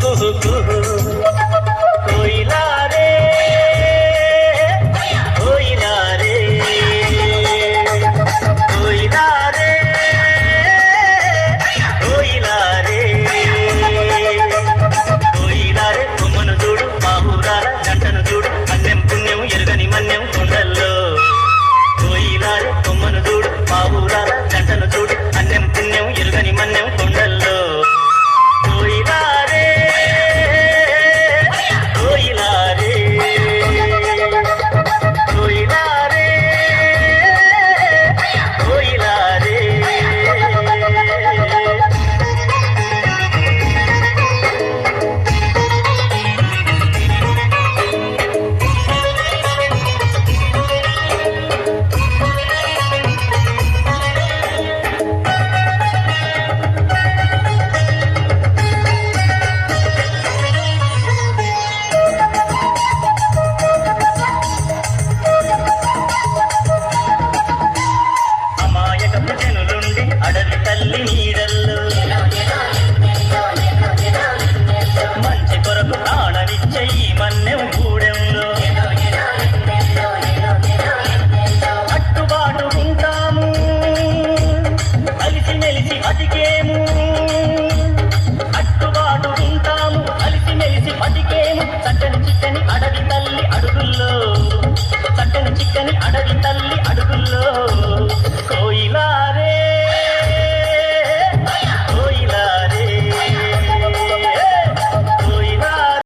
కుహు కుహు కోయిలా రే కోయిలా రే కోయిలా రే కోయిలా రే కోయిలా రే కొమ్మను చూడు బాహురాల జంటను చూడు అన్యం పుణ్యం ఎరుగని మన్యం కొండల్లో కోయిలా రే కొమ్మను చూడు బాహురాల జంటను చూడు అన్యం పుణ్యం ఎరుగని మన్యం కొండల్లో కోయిలా రే కోయిలా రే కోయిలా రే కోయిలా రే అమాయకపు జనులుండి అడవి తల్లి నీడల్లో మంచి కొరకు ప్రాణమిచ్చే ఈ మన్నెం గూడెంలో కట్టుబాటు ఉంటాము కలిసి మెలిసి బతికేము కట్టుబాటు ఉంటాము కలిసి మెలిసి బతికేము చక్కని చిక్కని అడవి తల్లి అడుగుల్లో చక్కని చిక్కని అడవి తల్లి అడుగుల్లో